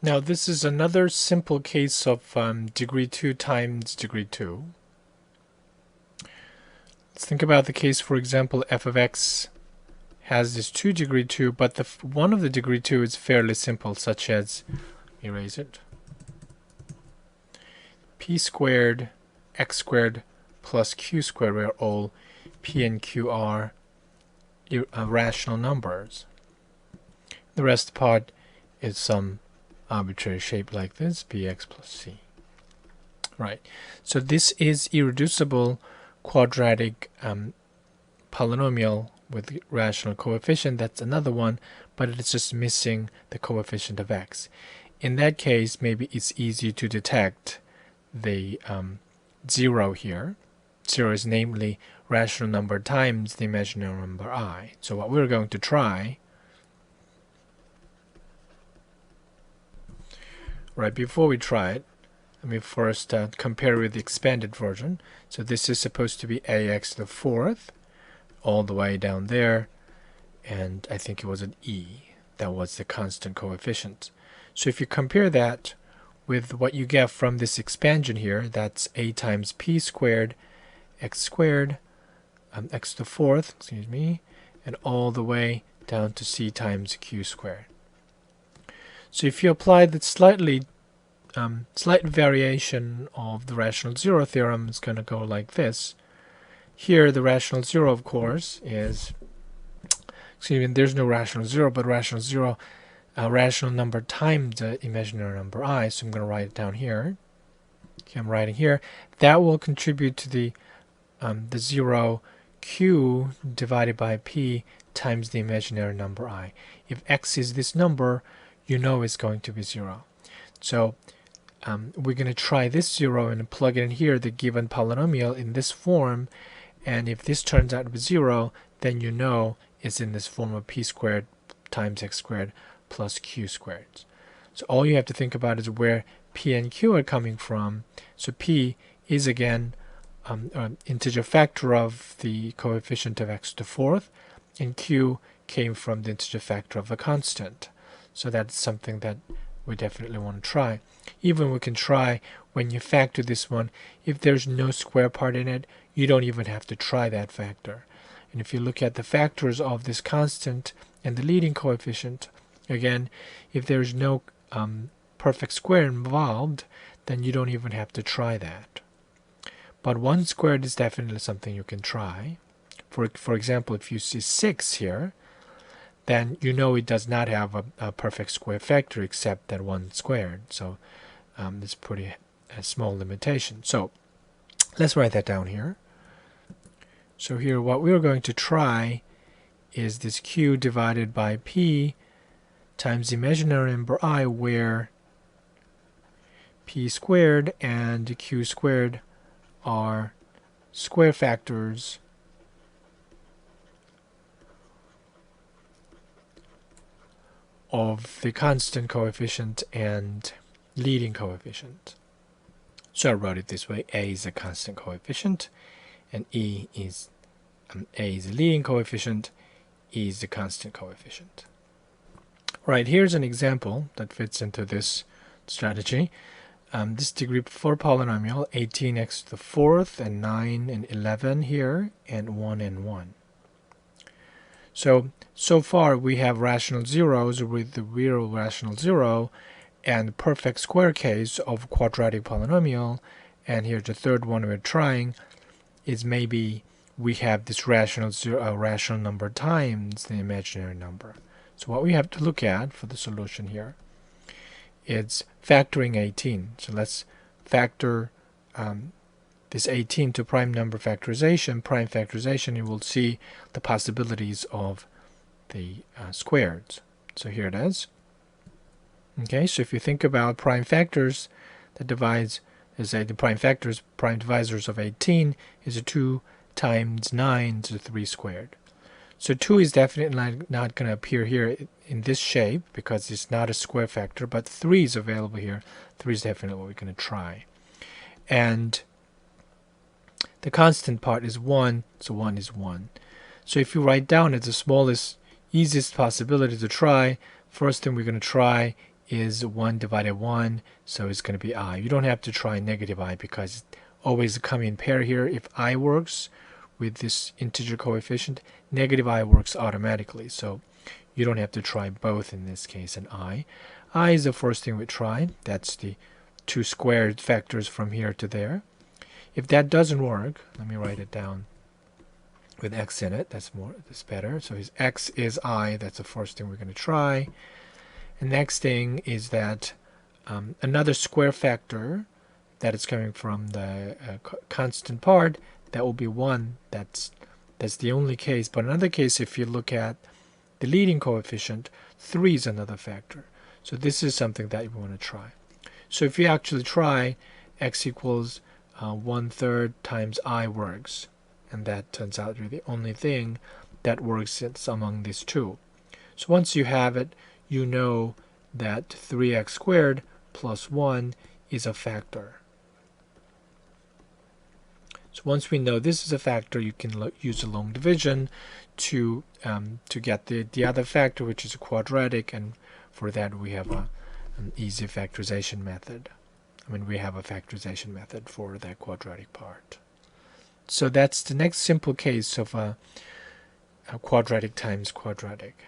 Now this is another simple case of degree 2 times degree 2. Let's think about the case, for example, f of x has this 2 degree 2, but one of the degree 2 is fairly simple, such as, erase it, p squared x squared plus q squared, where all p and q are rational numbers. The rest part is some arbitrary shape like this, bx plus c. Right, so this is irreducible quadratic polynomial with rational coefficient. That's another one, but it's just missing the coefficient of x. In that case, maybe it's easy to detect the 0 here. 0 is namely rational number times the imaginary number I. So what we're going to try, right, before we try it, let me first compare with the expanded version. So this is supposed to be ax to the fourth, all the way down there, and I think it was an e. That was the constant coefficient. So if you compare that with what you get from this expansion here, that's a times p squared, x to the fourth, excuse me, and all the way down to c times q squared. So if you apply the slight variation of the rational zero theorem, it's going to go like this. Here the rational zero, of course, is, excuse me, there's no rational zero, but rational zero, rational number times the imaginary number I. So I'm going to write it down here. Okay, I'm writing here. That will contribute to the 0 q divided by p times the imaginary number I. If x is this number, you know it's going to be 0. So we're going to try this 0 and plug it in here, the given polynomial in this form, and if this turns out to be 0, then you know it's in this form of p squared times x squared plus q squared. So all you have to think about is where p and q are coming from. So p is again an integer factor of the coefficient of x to the fourth, and q came from the integer factor of the constant. So that's something that we definitely want to try. Even we can try when you factor this one, if there's no square part in it, you don't even have to try that factor. And if you look at the factors of this constant and the leading coefficient, again, if there's no perfect square involved, then you don't even have to try that. But 1 squared is definitely something you can try. For example, if you see 6 here, then you know it does not have a perfect square factor except that 1 squared. So it's pretty a small limitation. So let's write that down here. So here what we're going to try is this q divided by p times the imaginary number I, where p squared and q squared are square factors of the constant coefficient and leading coefficient. So I wrote it this way: a is a constant coefficient, and a is a leading coefficient, e is the constant coefficient. Right, here's an example that fits into this strategy. This degree 4 polynomial, 18x to the fourth, and 9 and 11 here, and 1 and 1. So far we have rational zeros with the real rational zero and perfect square case of quadratic polynomial, and here the third one we're trying is maybe we have this rational number times the imaginary number. So what we have to look at for the solution here is factoring 18. So let's factor this 18 to prime number factorization. Prime factorization, you will see the possibilities of the squareds. So here it is. Okay, so if you think about prime factors that divides, let's say the prime factors, prime divisors of 18 is a 2 times 9 to the 3 squared. So 2 is definitely not going to appear here in this shape because it's not a square factor, but 3 is available here. 3 is definitely what we're going to try. And the constant part is 1, so 1 is 1. So if you write down as the smallest, easiest possibility to try, first thing we're going to try is 1 divided 1, so it's going to be I. You don't have to try negative I because it's always come in pair here. If I works with this integer coefficient, negative I works automatically. So you don't have to try both in this case. And I is the first thing we try. That's the 2 squared factors from here to there. If that doesn't work, let me write it down with x in it. That's better. So his x is I. That's the first thing we're going to try. And next thing is that another square factor that is coming from the constant part, that will be 1. That's the only case. But another case, if you look at the leading coefficient, 3 is another factor. So this is something that you want to try. So if you actually try, x equals 1/3 times I works. And that turns out to be the only thing that works among these two. So once you have it, you know that 3x squared plus 1 is a factor. So once we know this is a factor, you can use a long division to get the other factor, which is a quadratic, and for that we have an easy factorization method. We have a factorization method for that quadratic part. So that's the next simple case of a quadratic times quadratic.